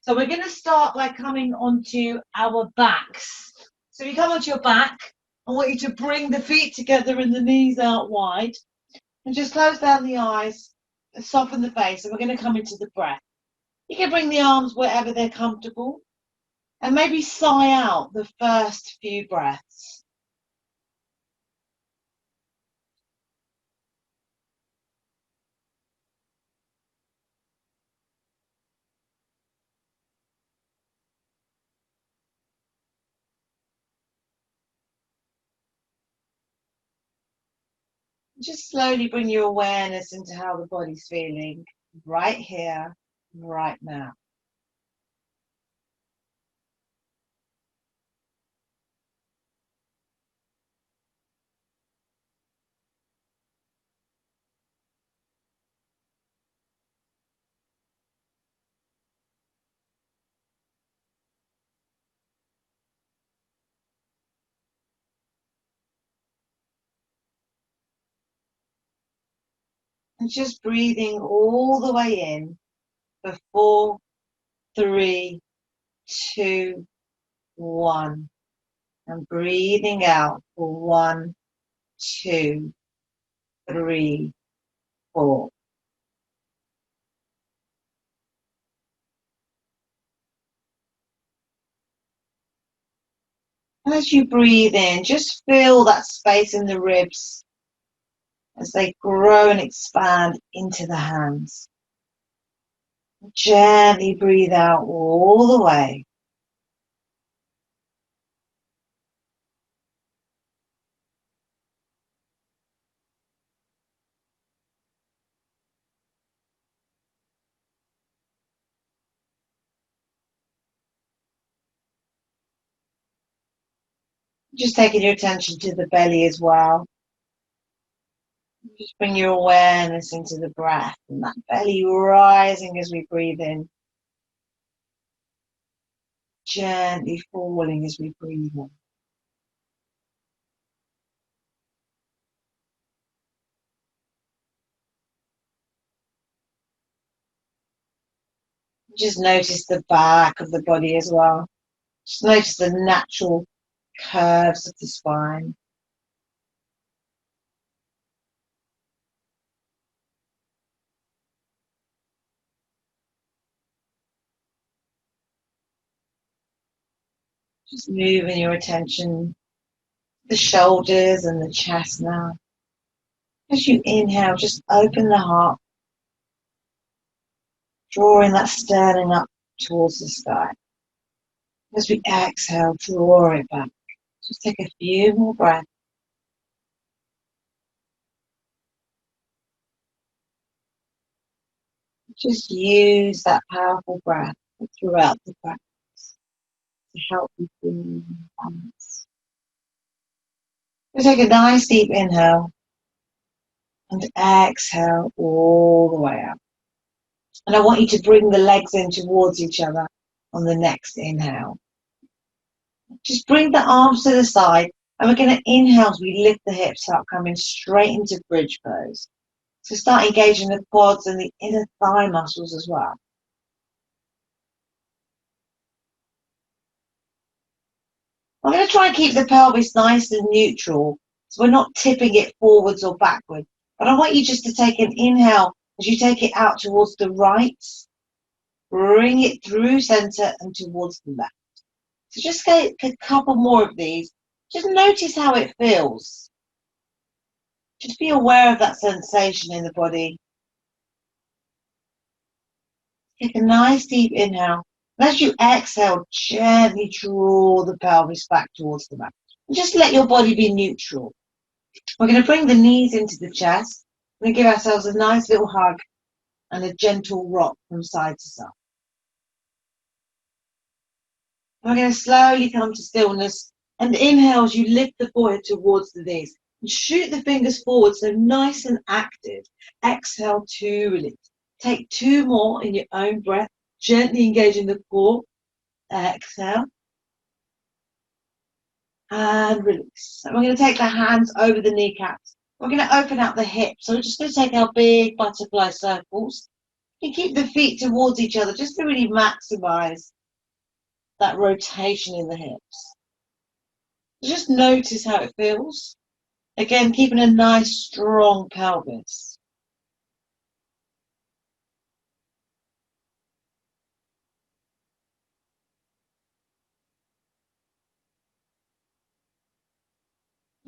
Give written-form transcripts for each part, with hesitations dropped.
So we're going to start by coming onto our backs. So you come onto your back. I want you to bring the feet together and the knees out wide. And just close down the eyes and soften the face. And we're going to come into the breath. You can bring the arms wherever they're comfortable. And maybe sigh out the first few breaths. Just slowly bring your awareness into how the body's feeling right here, right now. And just breathing all the way in for 4, 3, 2, 1. And breathing out for 1, 2, 3, 4. And as you breathe in, just feel that space in the ribs as they grow and expand into the hands. Gently breathe out all the way. Just taking your attention to the belly as well. Just bring your awareness into the breath and that belly rising as we breathe in. Gently falling as we breathe in. Just notice the back of the body as well. Just notice the natural curves of the spine. Just moving your attention to the shoulders and the chest now. As you inhale, just open the heart, drawing that sternum up towards the sky. As we exhale, draw it back. Just take a few more breaths. Just use that powerful breath throughout the practice to help you feel balance. So take a nice deep inhale and exhale all the way out. And I want you to bring the legs in towards each other on the next inhale. Just bring the arms to the side, and we're going to inhale as we lift the hips up, coming straight into bridge pose. So start engaging the quads and the inner thigh muscles as well. I'm going to try and keep the pelvis nice and neutral, so we're not tipping it forwards or backwards. But I want you just to take an inhale as you take it out towards the right, bring it through center and towards the left. So just get a couple more of these. Just notice how it feels. Just be aware of that sensation in the body. Take a nice deep inhale. And as you exhale, gently draw the pelvis back towards the back. And just let your body be neutral. We're going to bring the knees into the chest. We're going to give ourselves a nice little hug and a gentle rock from side to side. We're going to slowly come to stillness. And inhale as you lift the forehead towards the knees. And shoot the fingers forward, so nice and active. Exhale to release. Take 2 more in your own breath. Gently engaging the core. Exhale. And release. And we're going to take the hands over the kneecaps. We're going to open out the hips. So we're just going to take our big butterfly circles. You keep the feet towards each other just to really maximize that rotation in the hips. Just notice how it feels. Again, keeping a nice, strong pelvis.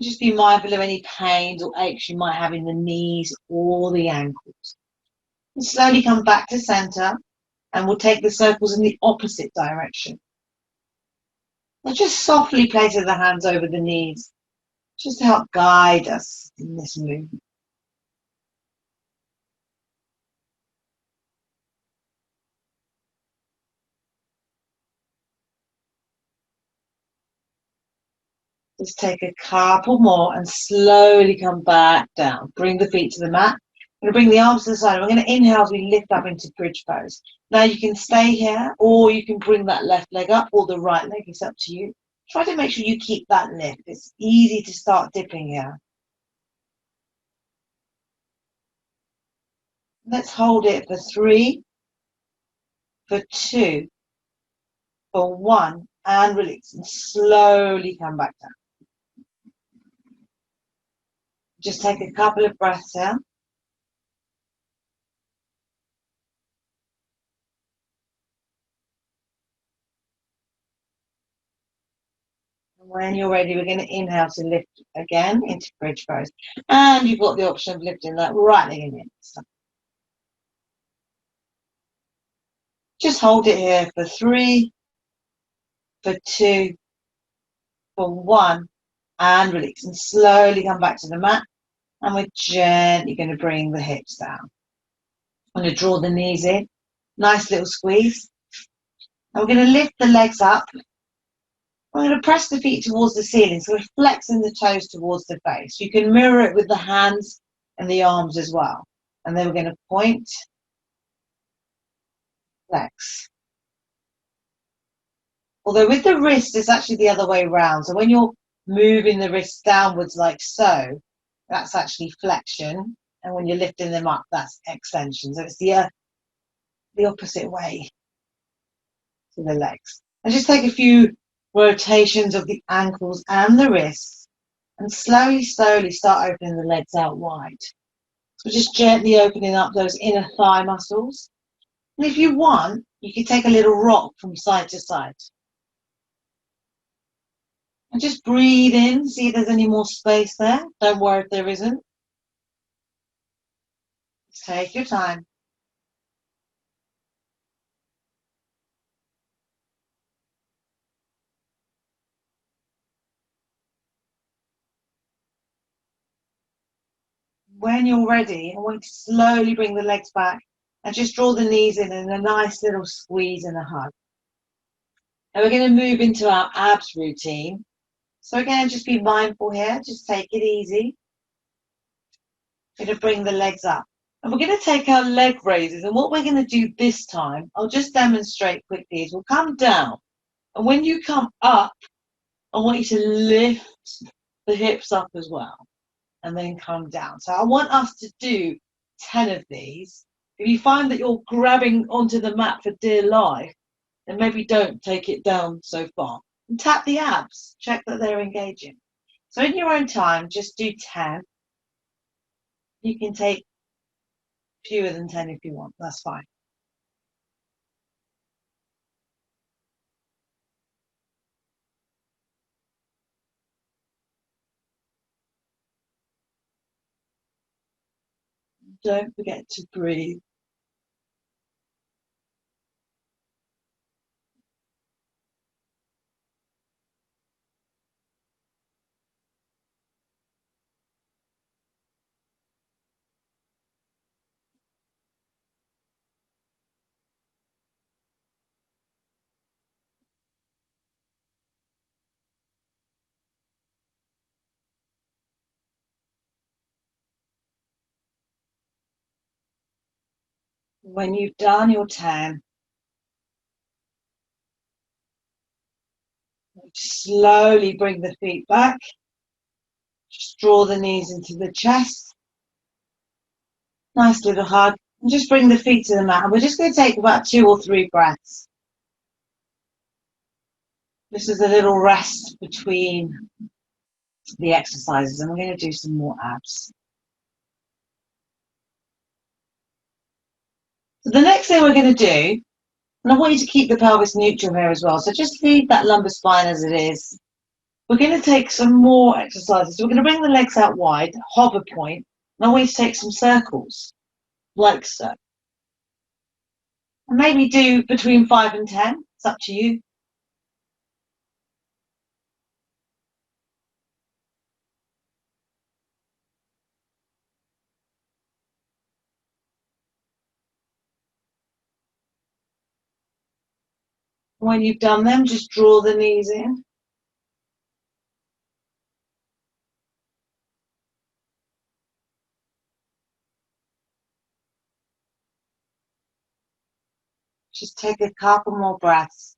Just be mindful of any pains or aches you might have in the knees or the ankles. And slowly come back to center, and we'll take the circles in the opposite direction. Now just softly placing the hands over the knees, just to help guide us in this movement. Just take a couple more and slowly come back down. Bring the feet to the mat. I'm going to bring the arms to the side. We're going to inhale as we lift up into bridge pose. Now you can stay here, or you can bring that left leg up, or the right leg. It's up to you. Try to make sure you keep that lift. It's easy to start dipping here. Let's hold it for 3, for 2, for 1, and release. And slowly come back down. Just take a couple of breaths here. When you're ready, we're going to inhale to lift again into bridge pose. And you've got the option of lifting that right leg in. So just hold it here for 3, for 2, for 1, and release. And slowly come back to the mat. And we're gently going to bring the hips down. I'm going to draw the knees in. Nice little squeeze. And we're going to lift the legs up. I'm going to press the feet towards the ceiling, so we're flexing the toes towards the face. You can mirror it with the hands and the arms as well. And then we're going to point, flex. Although with the wrist, it's actually the other way around. So when you're moving the wrists downwards like so, that's actually flexion. And when you're lifting them up, that's extension. So it's the opposite way to the legs. And just take a few rotations of the ankles and the wrists, and slowly, slowly start opening the legs out wide. So just gently opening up those inner thigh muscles. And if you want, you can take a little rock from side to side. And just breathe in, see if there's any more space there. Don't worry if there isn't. Just take your time. When you're ready, I want you to slowly bring the legs back and just draw the knees in a nice little squeeze and a hug. And we're going to move into our abs routine. So again, just be mindful here. Just take it easy. We're going to bring the legs up. And we're going to take our leg raises. And what we're going to do this time, I'll just demonstrate quickly, is we'll come down. And when you come up, I want you to lift the hips up as well. And then come down. So I want us to do 10 of these. If you find that you're grabbing onto the mat for dear life, then maybe don't take it down so far. And tap the abs. Check that they're engaging. So in your own time, just do 10. You can take fewer than 10 if you want. That's fine. Don't forget to breathe. When you've done your 10, slowly bring the feet back. Just draw the knees into the chest. Nice little hug. And just bring the feet to the mat. And we're just going to take about 2 or 3 breaths. This is a little rest between the exercises, and we're going to do some more abs. So the next thing we're going to do, and I want you to keep the pelvis neutral here as well, so just leave that lumbar spine as it is. We're going to take some more exercises. We're going to bring the legs out wide, hover point, and I want you to take some circles, like so. And maybe do between 5 and 10, it's up to you. When you've done them, just draw the knees in. Just take a couple more breaths.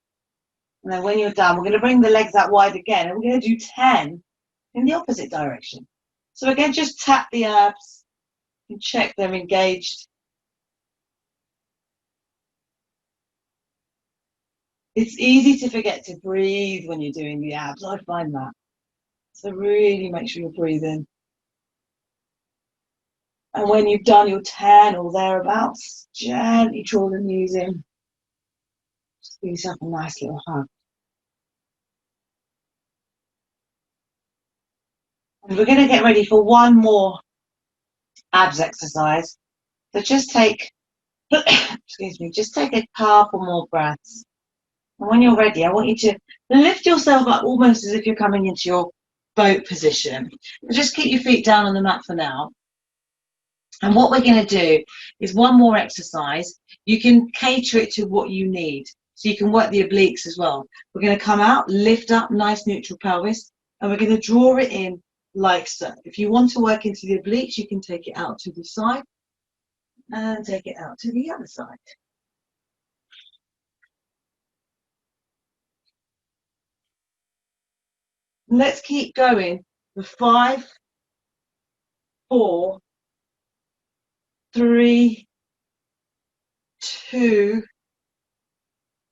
And then when you're done, we're going to bring the legs out wide again, and we're going to do 10 in the opposite direction. So again, just tap the abs and check they're engaged. It's easy to forget to breathe when you're doing the abs. I find that. So really make sure you're breathing. And when you've done your 10 or thereabouts, gently draw the knees in. Just give yourself a nice little hug. And we're going to get ready for one more abs exercise. So just take, excuse me, just take a couple more breaths. And when you're ready, I want you to lift yourself up almost as if you're coming into your boat position. But just keep your feet down on the mat for now. And what we're going to do is one more exercise. You can cater it to what you need. So you can work the obliques as well. We're going to come out, lift up, nice neutral pelvis, and we're going to draw it in like so. If you want to work into the obliques, you can take it out to the side and take it out to the other side. Let's keep going for 5, 4, 3, 2,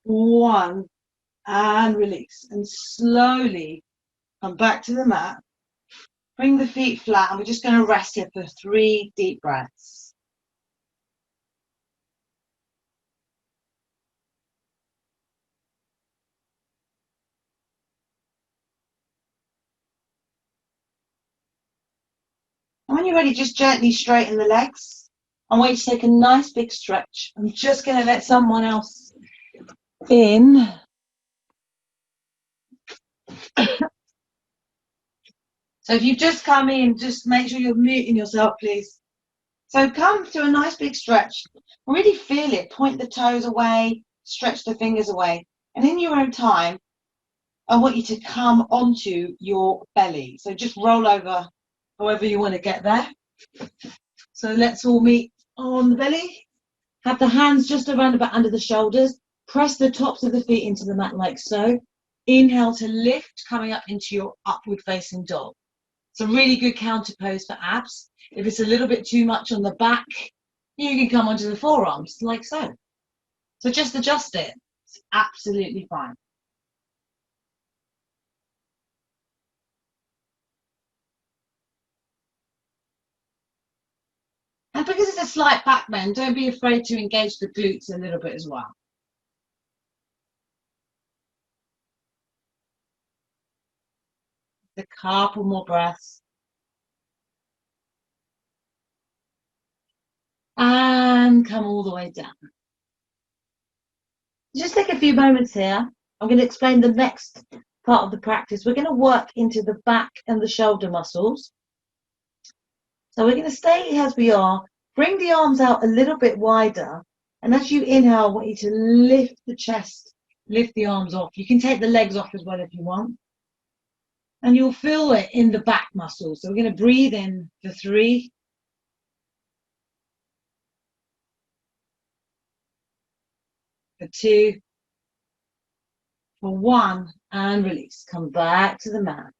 1, and release. And slowly come back to the mat. Bring the feet flat, and we're just going to rest here for 3 deep breaths. And when you're ready, just gently straighten the legs. I want you to take a nice big stretch. I'm just going to let someone else in. So if you've just come in, just make sure you're muting yourself, please. So come to a nice big stretch. Really feel it. Point the toes away, stretch the fingers away. And in your own time, I want you to come onto your belly. So just roll over however you want to get there. So let's all meet on the belly. Have the hands just around about under the shoulders. Press the tops of the feet into the mat like so. Inhale to lift, coming up into your upward facing dog. It's a really good counter pose for abs. If it's a little bit too much on the back, you can come onto the forearms like so. So just adjust it. It's absolutely fine. And because it's a slight back bend, don't be afraid to engage the glutes a little bit as well. A couple more breaths. And come all the way down. Just take a few moments here. I'm going to explain the next part of the practice. We're going to work into the back and the shoulder muscles. So we're going to stay as we are. Bring the arms out a little bit wider. And as you inhale, I want you to lift the chest, lift the arms off. You can take the legs off as well if you want. And you'll feel it in the back muscles. So we're going to breathe in for 3, for 2, for 1, and release. Come back to the mat.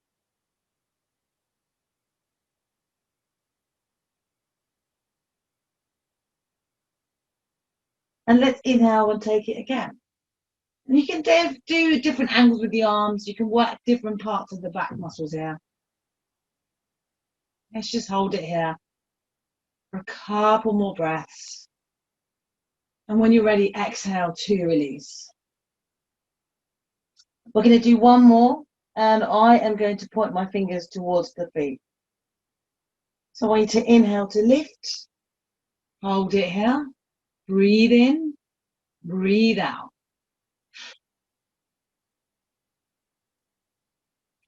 And let's inhale and take it again. And you can do different angles with the arms. You can work different parts of the back muscles here. Let's just hold it here for a couple more breaths. And when you're ready, exhale to release. We're going to do one more, and I am going to point my fingers towards the feet. So I want you to inhale to lift. Hold it here. Breathe in. Breathe out.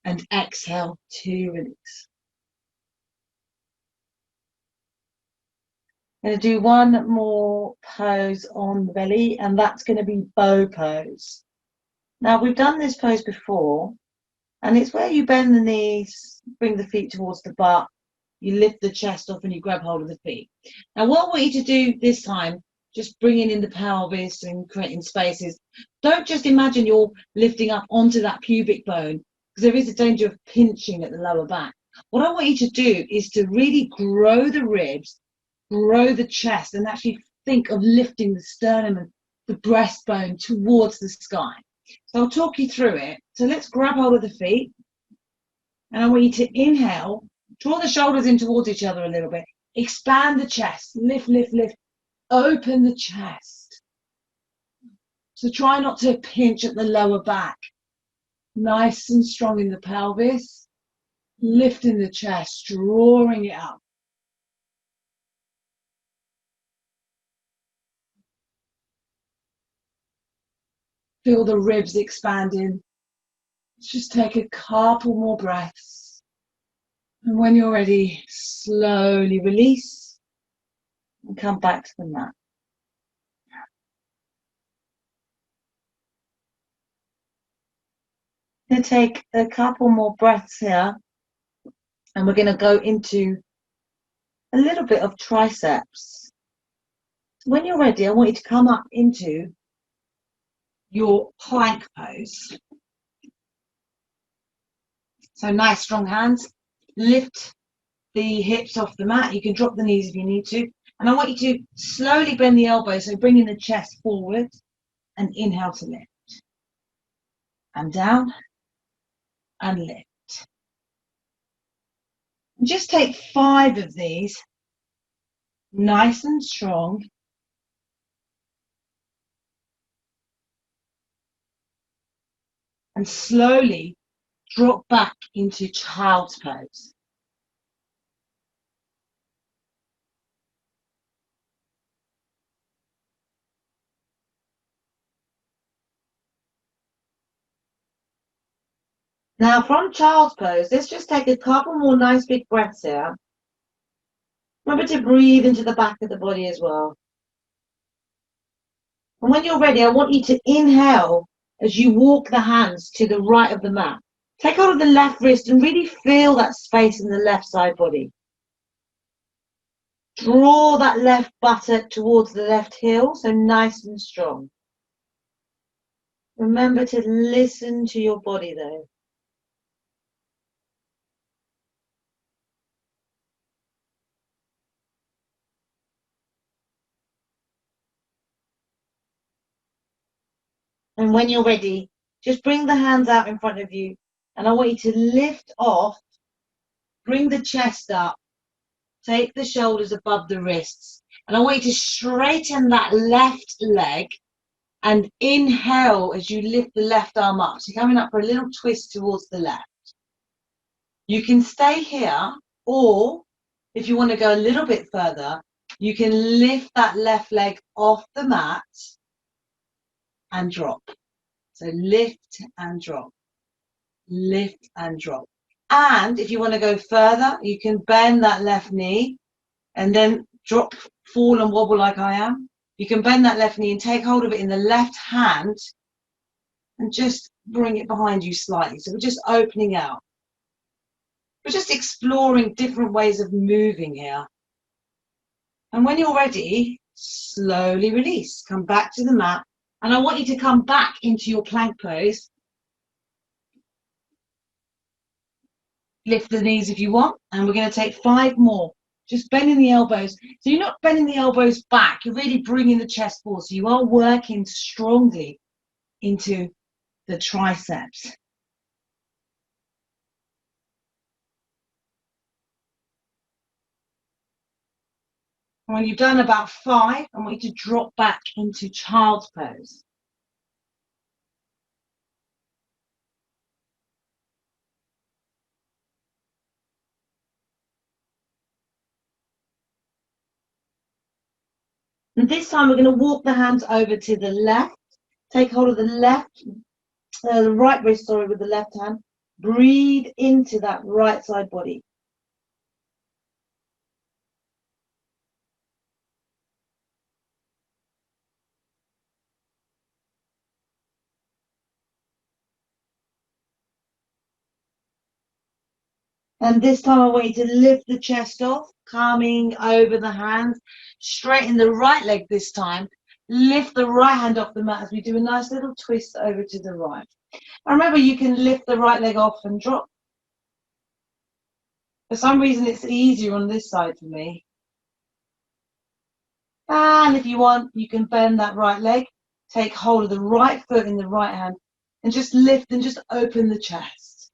And exhale to release. I'm going to do one more pose on the belly, and that's going to be bow pose. Now, we've done this pose before, and it's where you bend the knees, bring the feet towards the butt, you lift the chest off and you grab hold of the feet. Now, what I want you to do this time, just bringing in the pelvis and creating spaces, don't just imagine you're lifting up onto that pubic bone, because there is a danger of pinching at the lower back. What I want you to do is to really grow the ribs, grow the chest, and actually think of lifting the sternum and the breastbone towards the sky. So I'll talk you through it. So let's grab hold of the feet. And I want you to inhale, draw the shoulders in towards each other a little bit. Expand the chest, lift, lift, lift. Open the chest. So try not to pinch at the lower back. Nice and strong in the pelvis. Lifting the chest, drawing it up. Feel the ribs expanding. Just take a couple more breaths. And when you're ready, slowly release and come back to the mat. We're going to take a couple more breaths here. And we're going to go into a little bit of triceps. When you're ready, I want you to come up into your plank pose. So nice strong hands. Lift the hips off the mat. You can drop the knees if you need to. And I want you to slowly bend the elbows, so bringing the chest forward and inhale to lift. And down and lift. And just take 5 of these, nice and strong. And slowly drop back into child's pose. Now from child's pose, let's just take a couple more nice big breaths here. Remember to breathe into the back of the body as well. And when you're ready, I want you to inhale as you walk the hands to the right of the mat. Take hold of the left wrist and really feel that space in the left side body. Draw that left buttock towards the left heel, so nice and strong. Remember to listen to your body though. And when you're ready, just bring the hands out in front of you. And I want you to lift off, bring the chest up, take the shoulders above the wrists. And I want you to straighten that left leg and inhale as you lift the left arm up. So coming up for a little twist towards the left. You can stay here, or if you want to go a little bit further, you can lift that left leg off the mat and drop. So lift and drop, lift and drop. And if you want to go further, you can bend that left knee and then drop, fall and wobble like I am. You can bend that left knee and take hold of it in the left hand and just bring it behind you slightly. So we're just opening out. We're just exploring different ways of moving here. And when you're ready, slowly release. Come back to the mat. And I want you to come back into your plank pose. Lift the knees if you want. And we're going to take 5 more. Just bending the elbows. So you're not bending the elbows back, you're really bringing the chest forward. So you are working strongly into the triceps. When you've done about 5, I want you to drop back into child's pose. And this time we're going to walk the hands over to the left. Take hold of the the right wrist, sorry, with the left hand. Breathe into that right side body. And this time I want you to lift the chest off, coming over the hands. Straighten the right leg this time. Lift the right hand off the mat as we do a nice little twist over to the right. And remember, you can lift the right leg off and drop. For some reason, it's easier on this side for me. And if you want, you can bend that right leg. Take hold of the right foot in the right hand and just lift and just open the chest.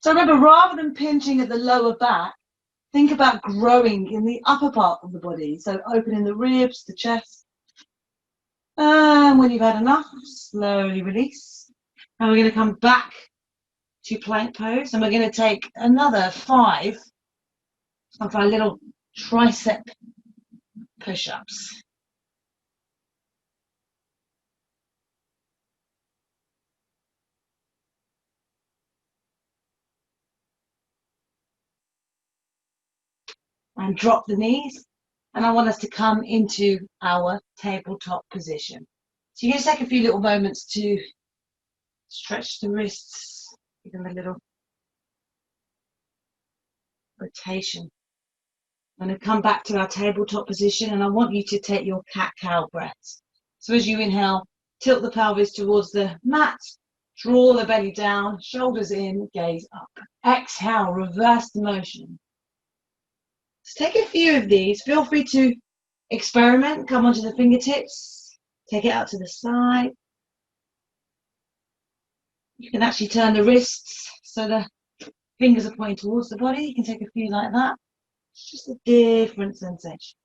So remember, rather than pinching at the lower back, think about growing in the upper part of the body. So opening the ribs, the chest. And when you've had enough, slowly release. And we're going to come back to plank pose. And we're going to take another 5 of our little tricep push-ups. And drop the knees. And I want us to come into our tabletop position. So you're going to take a few little moments to stretch the wrists, give them a little rotation. I'm going to come back to our tabletop position, and I want you to take your cat-cow breaths. So as you inhale, tilt the pelvis towards the mat, draw the belly down, shoulders in, gaze up. Exhale, reverse the motion. So take a few of these. Feel free to experiment, come onto the fingertips, take it out to the side. You can actually turn the wrists so the fingers are pointing towards the body. You can take a few like that. It's just a different sensation.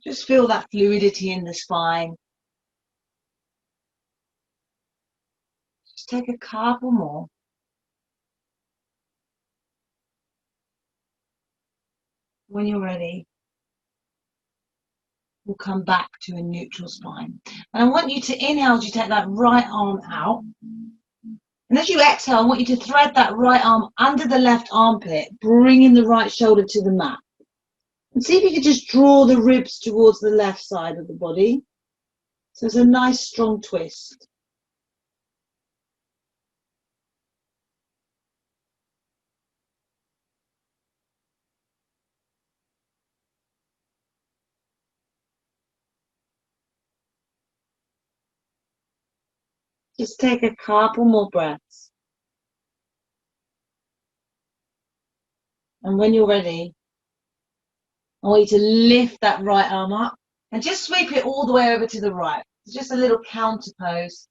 Just feel that fluidity in the spine. Just take a couple more. When you're ready, we'll come back to a neutral spine. And I want you to inhale as you take that right arm out. And as you exhale, I want you to thread that right arm under the left armpit, bringing the right shoulder to the mat. And see if you can just draw the ribs towards the left side of the body. So it's a nice strong twist. Just take a couple more breaths. And when you're ready, I want you to lift that right arm up and just sweep it all the way over to the right. Just a little counter pose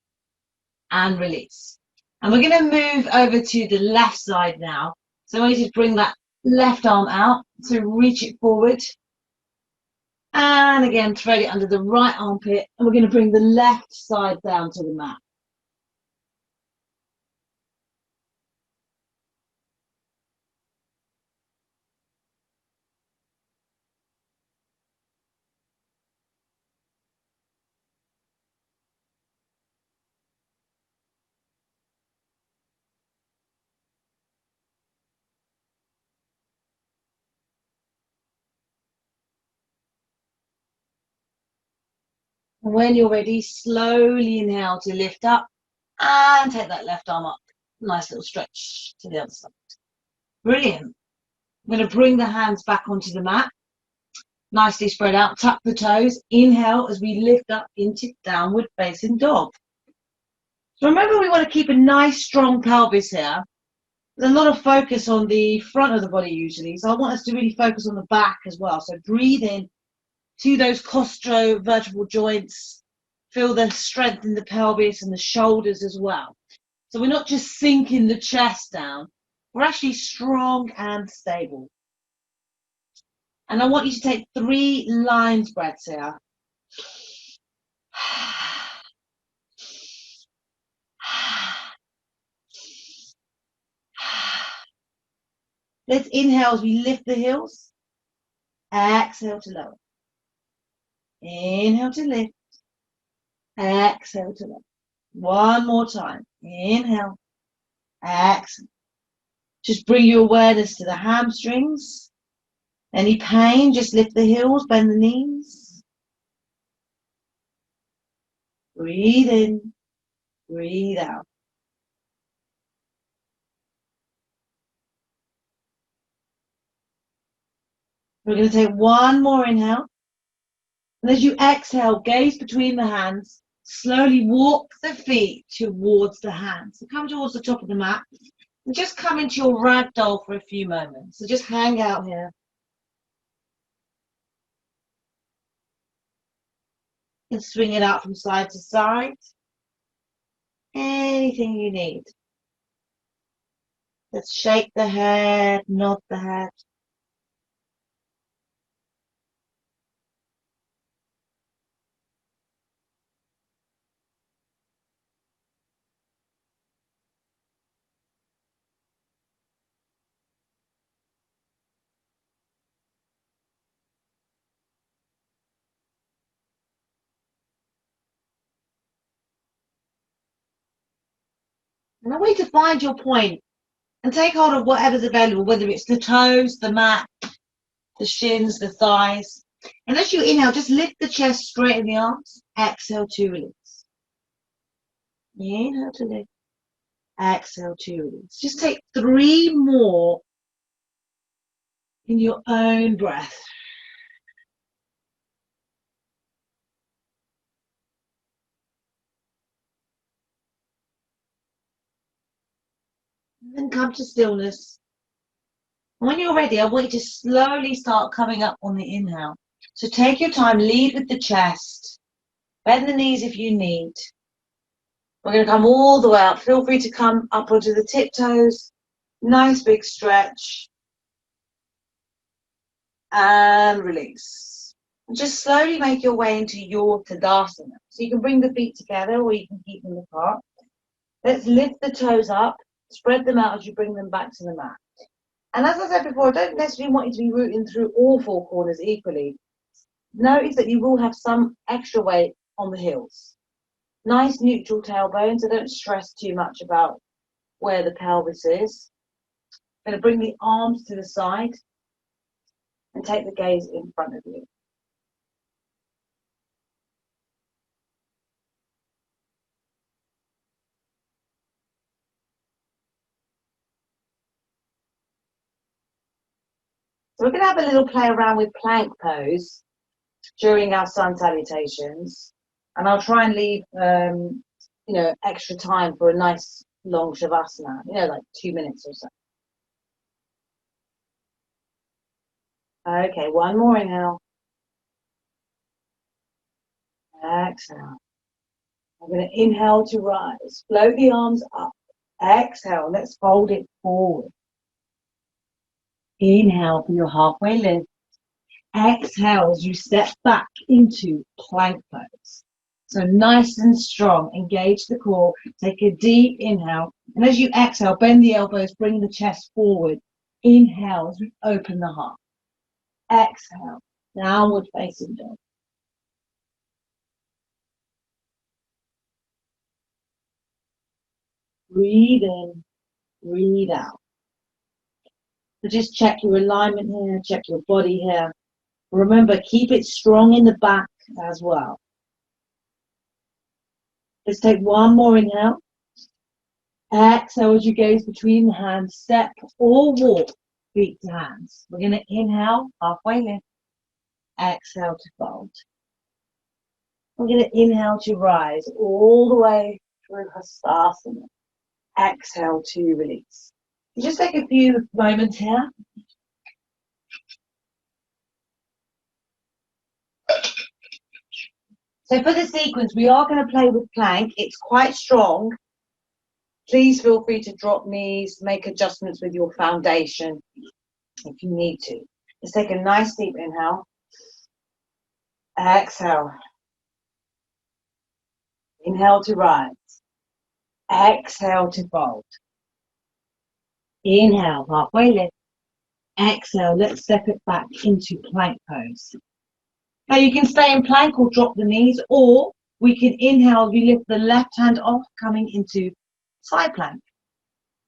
and release. And we're going to move over to the left side now. So I want you to bring that left arm out, so reach it forward. And again, thread it under the right armpit. And we're going to bring the left side down to the mat. And when you're ready, slowly inhale to lift up and take that left arm up. Nice little stretch to the other side. Brilliant. I'm going to bring the hands back onto the mat. Nicely spread out, tuck the toes. Inhale as we lift up into downward facing dog. So remember, we want to keep a nice strong pelvis here. There's a lot of focus on the front of the body usually, so I want us to really focus on the back as well. So breathe in to those costovertebral joints. Feel the strength in the pelvis and the shoulders as well. So we're not just sinking the chest down, we're actually strong and stable. And I want you to take 3 lines breaths here. Let's inhale as we lift the heels. Exhale to lower. Inhale to lift. Exhale to lower. One more time. Inhale. Exhale. Just bring your awareness to the hamstrings. Any pain, just lift the heels, bend the knees. Breathe in. Breathe out. We're going to take one more inhale. And as you exhale, gaze between the hands. Slowly walk the feet towards the hands. So come towards the top of the mat. And just come into your ragdoll for a few moments. So just hang out here. You can swing it out from side to side. Anything you need. Let's shake the head, nod the head. And I want you to find your point and take hold of whatever's available, whether it's the toes, the mat, the shins, the thighs. And as you inhale, just lift the chest, straighten the arms. Exhale to release. Inhale to lift. Exhale to release. Just take 3 more in your own breath. And then come to stillness. When you're ready, I want you to slowly start coming up on the inhale. So take your time, lead with the chest. Bend the knees if you need. We're going to come all the way up. Feel free to come up onto the tiptoes. Nice big stretch. And release. And just slowly make your way into your Tadasana. So you can bring the feet together or you can keep them apart. Let's lift the toes up. Spread them out as you bring them back to the mat. And as I said before, I don't necessarily want you to be rooting through all 4 corners equally. Notice that you will have some extra weight on the heels. Nice neutral tailbone, so don't stress too much about where the pelvis is. I'm going to bring the arms to the side and take the gaze in front of you. So we're going to have a little play around with plank pose during our sun salutations. And I'll try and leave, extra time for a nice long Shavasana, like 2 minutes or so. Okay, one more inhale. Exhale. I'm going to inhale to rise. Float the arms up. Exhale. Let's fold it forward. Inhale for your halfway lift. Exhale as you step back into plank pose. So nice and strong. Engage the core. Take a deep inhale. And as you exhale, bend the elbows, bring the chest forward. Inhale as we open the heart. Exhale. Downward facing dog. Breathe in. Breathe out. So just check your alignment here, check your body here. Remember, keep it strong in the back as well. Let's take one more inhale. Exhale as you gaze between the hands, step or walk, feet to hands. We're going to inhale, halfway lift. Exhale to fold. We're going to inhale to rise all the way through Hastasana. Exhale to release. Just take a few moments here. So for the sequence, we are going to play with plank. It's quite strong. Please feel free to drop knees, make adjustments with your foundation if you need to. Let's take a nice deep inhale. Exhale. Inhale to rise. Exhale to fold. Inhale, halfway lift. Exhale, let's step it back into plank pose. Now you can stay in plank or drop the knees, or we can inhale, you lift the left hand off, coming into side plank.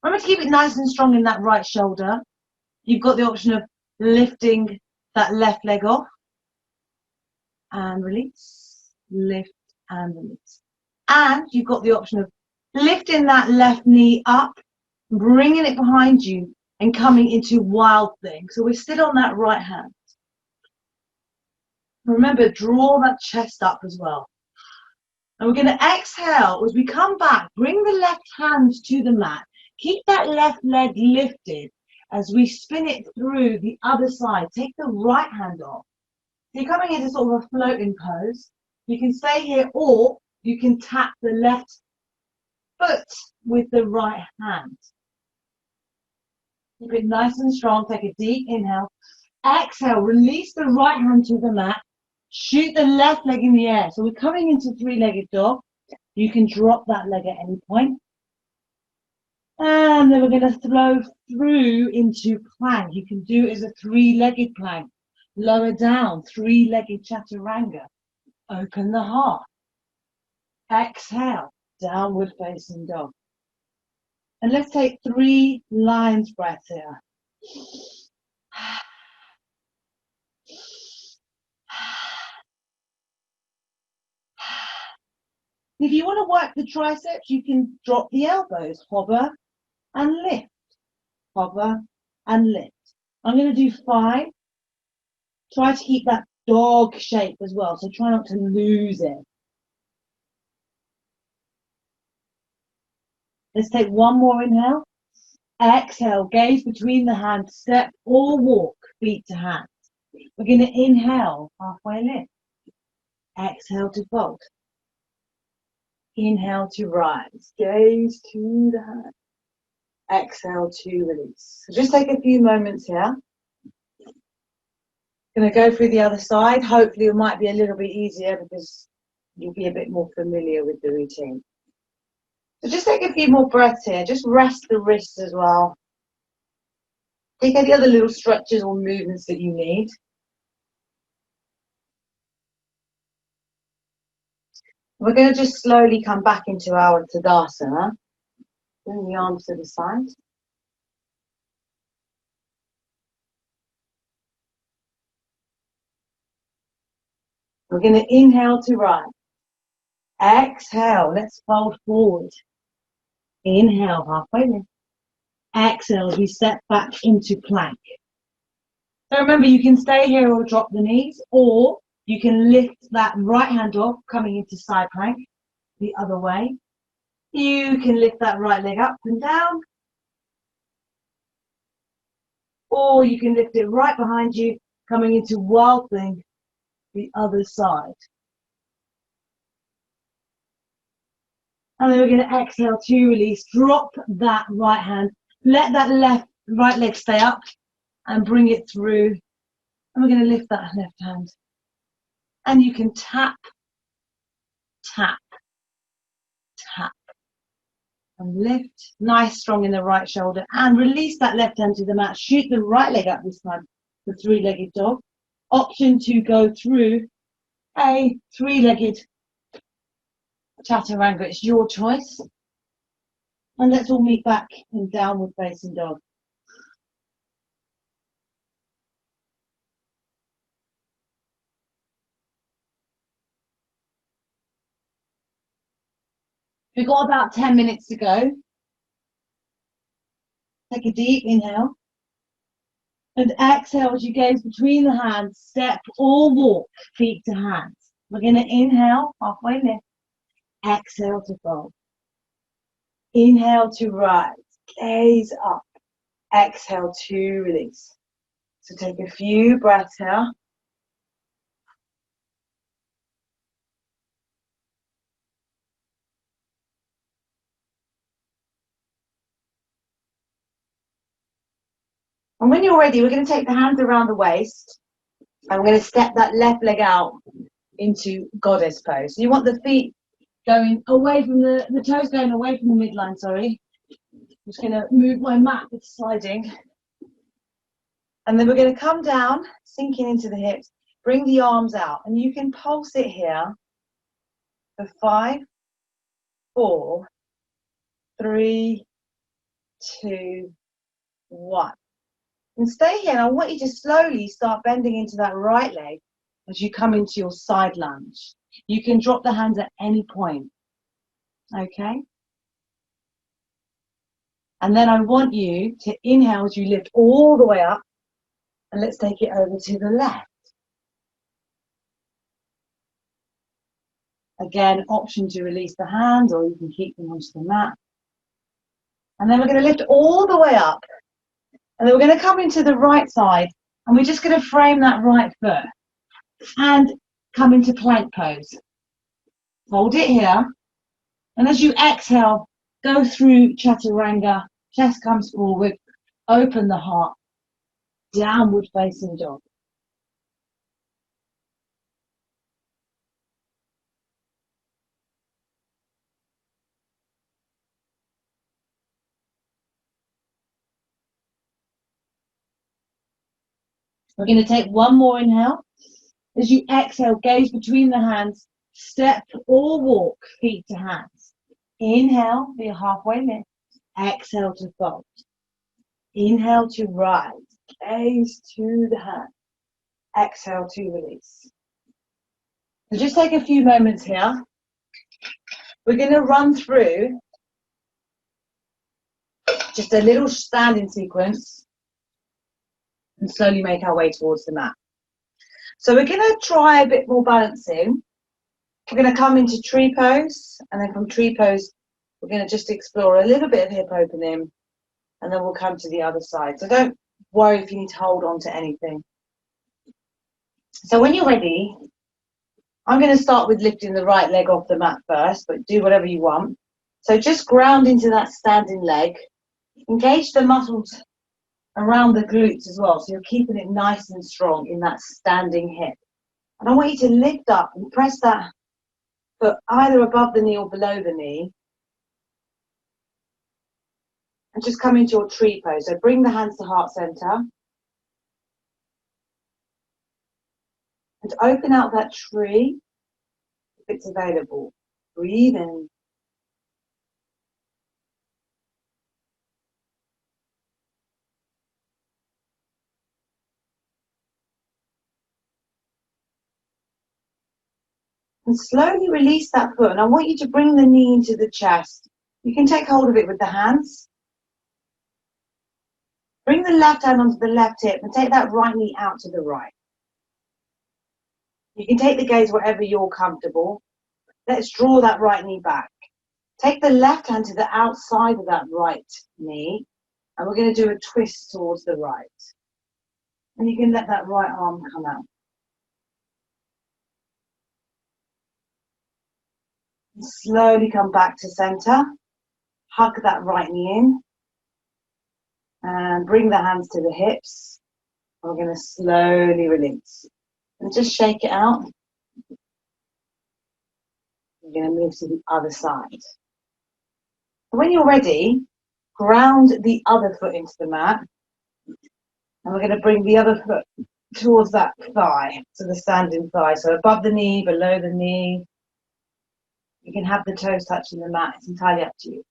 Remember to keep it nice and strong in that right shoulder. You've got the option of lifting that left leg off and release, lift and release. And you've got the option of lifting that left knee up, bringing it behind you and coming into wild thing. So we're still on that right hand. Remember, draw that chest up as well. And we're going to exhale as we come back, bring the left hand to the mat. Keep that left leg lifted as we spin it through the other side. Take the right hand off. So you're coming into sort of a floating pose. You can stay here, or you can tap the left foot with the right hand. Keep it nice and strong. Take a deep inhale. Exhale, release the right hand to the mat. Shoot the left leg in the air. So we're coming into three-legged dog. You can drop that leg at any point. And then we're going to flow through into plank. You can do it as a three-legged plank. Lower down, three-legged chaturanga. Open the heart. Exhale, downward facing dog. And let's take 3 lines breaths here. If you want to work the triceps, you can drop the elbows, hover and lift, hover and lift. I'm going to do 5. Try to keep that dog shape as well, so try not to lose it. Let's take one more inhale. Exhale, gaze between the hands, step or walk, feet to hands. We're going to inhale, halfway lift. Exhale to fold. Inhale to rise, gaze to the hand. Exhale to release. So just take a few moments here. Going to go through the other side. Hopefully it might be a little bit easier because you'll be a bit more familiar with the routine. So just take a few more breaths here. Just rest the wrists as well. Take any other little stretches or movements that you need. We're going to just slowly come back into our Tadasana. Bring the arms to the side. We're going to inhale to rise. Exhale, let's fold forward. Inhale, halfway lift. Exhale as we step back into plank. So remember, you can stay here or drop the knees, or you can lift that right hand off, coming into side plank the other way. You can lift that right leg up and down, or you can lift it right behind you, coming into wild thing the other side. And then we're going to exhale to release. Drop that right hand. Let that right leg stay up and bring it through. And we're going to lift that left hand. And you can tap, tap, tap. And lift. Nice, strong in the right shoulder. And release that left hand to the mat. Shoot the right leg up this time. The three-legged dog. Option to go through a three-legged chaturanga. It's your choice. And let's all meet back in downward facing dog. We've got about 10 minutes to go. Take a deep inhale. And exhale as you gaze between the hands, step or walk feet to hands. We're going to inhale, halfway lift. Exhale to fold. Inhale to rise. Gaze up. Exhale to release. So take a few breaths here. And when you're ready, we're going to take the hands around the waist. And we're going to step that left leg out into goddess pose. So you want the feet going away from the toes going away from the midline, sorry. I'm just going to move my mat, it's sliding. And then we're going to come down, sinking into the hips, bring the arms out. And you can pulse it here for 5, 4, 3, 2, 1. And stay here. And I want you to slowly start bending into that right leg as you come into your side lunge. You can drop the hands at any point. Okay? And then I want you to inhale as you lift all the way up. And let's take it over to the left. Again, option to release the hands, or you can keep them onto the mat. And then we're going to lift all the way up. And then we're going to come into the right side. And we're just going to frame that right foot. And come into plank pose. Hold it here. And as you exhale, go through chaturanga. Chest comes forward. Open the heart. Downward facing dog. We're going to take one more inhale. As you exhale, gaze between the hands, step or walk feet to hands. Inhale for your halfway lift. Exhale to fold. Inhale to rise. Gaze to the hand. Exhale to release. So just take a few moments here. We're going to run through just a little standing sequence and slowly make our way towards the mat. So we're going to try a bit more balancing. We're going to come into tree pose, and then from tree pose, we're going to just explore a little bit of hip opening, and then we'll come to the other side. So don't worry if you need to hold on to anything. So when you're ready, I'm going to start with lifting the right leg off the mat first, but do whatever you want. So just ground into that standing leg. Engage the muscles around the glutes as well, so you're keeping it nice and strong in that standing hip. And I want you to lift up and press that foot either above the knee or below the knee. And just come into your tree pose. So bring the hands to heart center. And open out that tree if it's available. Breathe in. And slowly release that foot. And I want you to bring the knee into the chest. You can take hold of it with the hands. Bring the left hand onto the left hip and take that right knee out to the right. You can take the gaze wherever you're comfortable. Let's draw that right knee back. Take the left hand to the outside of that right knee. And we're going to do a twist towards the right. And you can let that right arm come out. And slowly come back to center. Hug that right knee in. And bring the hands to the hips. We're going to slowly release. And just shake it out. We're going to move to the other side. When you're ready, ground the other foot into the mat. And we're going to bring the other foot towards that thigh, to the standing thigh. So above the knee, below the knee. You can have the toes touching the mat. It's entirely up to you.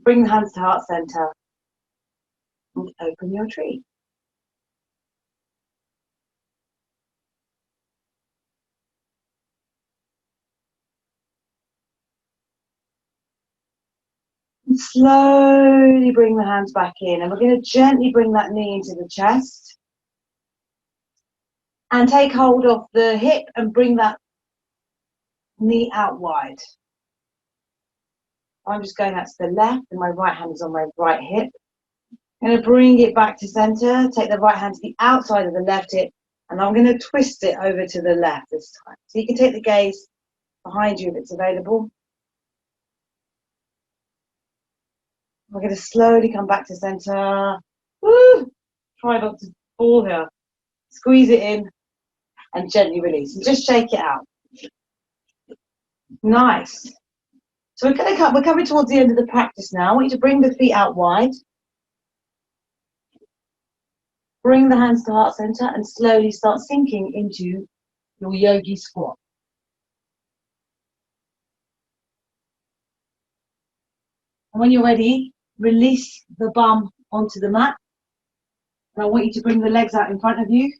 Bring the hands to heart center. And open your tree. And slowly bring the hands back in. And we're going to gently bring that knee into the chest. And take hold of the hip and bring that knee out wide. I'm just going out to the left and my right hand is on my right hip. I'm going to bring it back to center. Take the right hand to the outside of the left hip. And I'm going to twist it over to the left this time. So you can take the gaze behind you if it's available. We're going to slowly come back to center. Woo! Try not to fall here. Squeeze it in and gently release. And just shake it out. Nice. So we're coming towards the end of the practice now. I want you to bring the feet out wide. Bring the hands to heart center and slowly start sinking into your yogi squat. And when you're ready, release the bum onto the mat. And I want you to bring the legs out in front of you.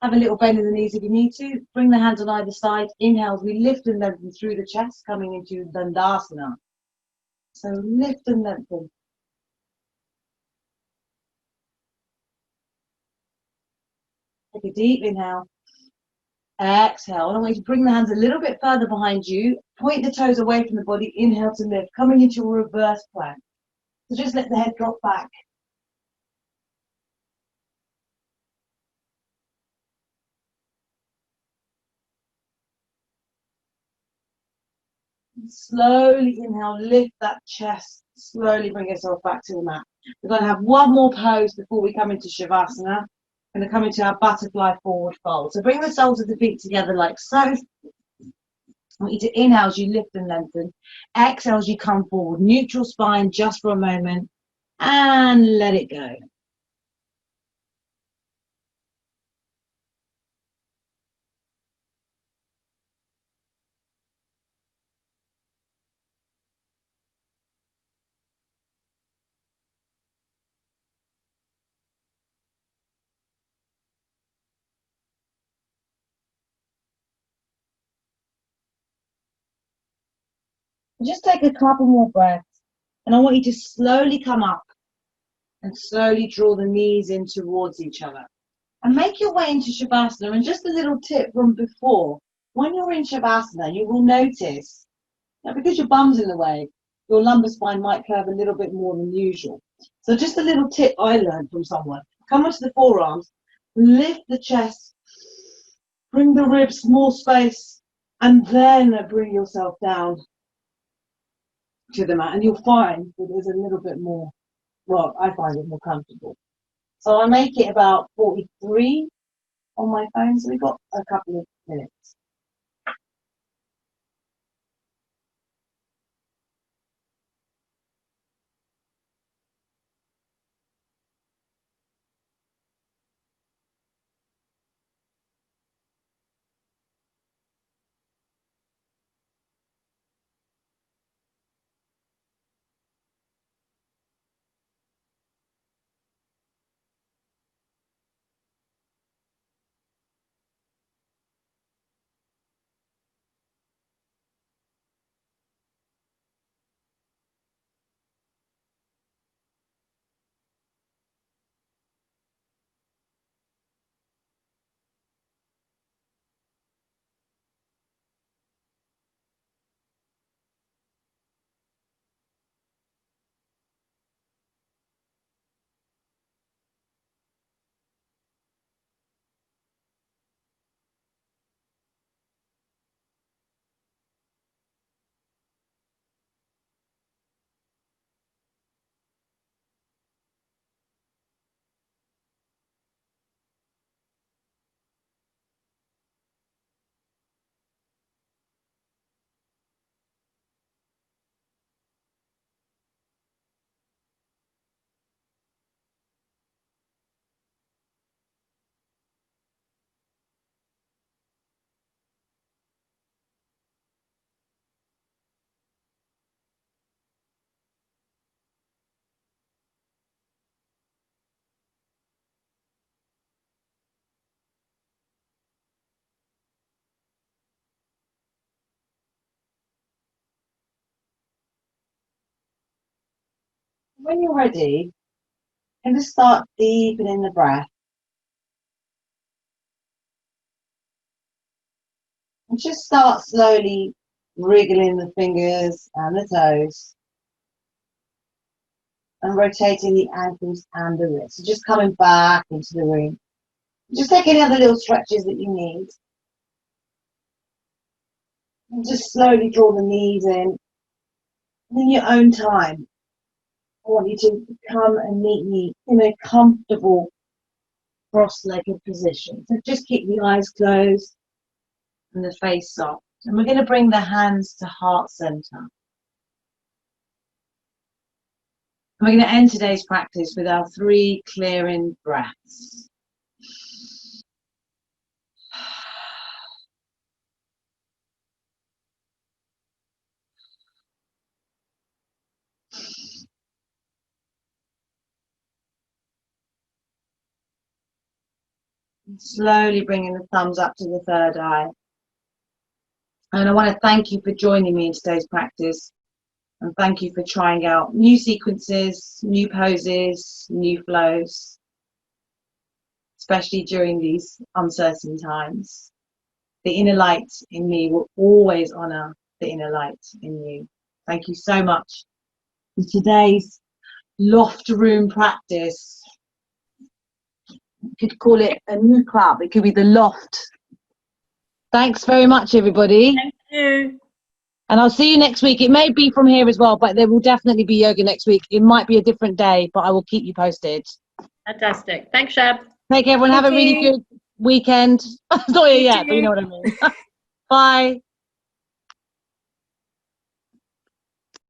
Have a little bend in the knees if you need to. Bring the hands on either side. Inhale, we lift and lengthen through the chest, coming into Dandasana. So lift and lengthen. Take a deep inhale. Exhale. And I want you to bring the hands a little bit further behind you. Point the toes away from the body. Inhale to lift. Coming into a reverse plank. So just let the head drop back. Slowly inhale, lift that chest. Slowly bring yourself back to the mat. We're going to have one more pose before we come into Shavasana. We're going to come into our butterfly forward fold. So bring the soles of the feet together like so. I want you to inhale as you lift and lengthen. Exhale as you come forward. Neutral spine just for a moment. And let it go. Just take a couple more breaths. And I want you to slowly come up and slowly draw the knees in towards each other. And make your way into Shavasana. And just a little tip from before, when you're in Shavasana, you will notice that because your bum's in the way, your lumbar spine might curve a little bit more than usual. So just a little tip I learned from someone. Come onto the forearms, lift the chest, bring the ribs more space, and then bring yourself down to the mat. And you'll find that there's a little bit more, well, I find it more comfortable. So I make it about 43 on my phone, so we've got a couple of minutes. When you're ready, you can just start deepening the breath. And just start slowly wriggling the fingers and the toes. And rotating the ankles and the wrists. So just coming back into the room. Just take any other little stretches that you need. And just slowly draw the knees in. And in your own time, I want you to come and meet me in a comfortable cross-legged position. So just keep the eyes closed and the face soft. And we're going to bring the hands to heart center. We're going to end today's practice with our 3 clearing breaths. Slowly bringing the thumbs up to the third eye. And I want to thank you for joining me in today's practice. And thank you for trying out new sequences, new poses, new flows, especially during these uncertain times. The inner light in me will always honor the inner light in you. Thank you so much for today's loft room practice. You could call it a new club. It could be the loft. Thanks very much, everybody. Thank you. And I'll see you next week. It may be from here as well, but there will definitely be yoga next week. It might be a different day, but I will keep you posted. Fantastic. Thanks, Shab. Take care, everyone. Have a really good weekend. It's not here yet, but you know what I mean. Bye.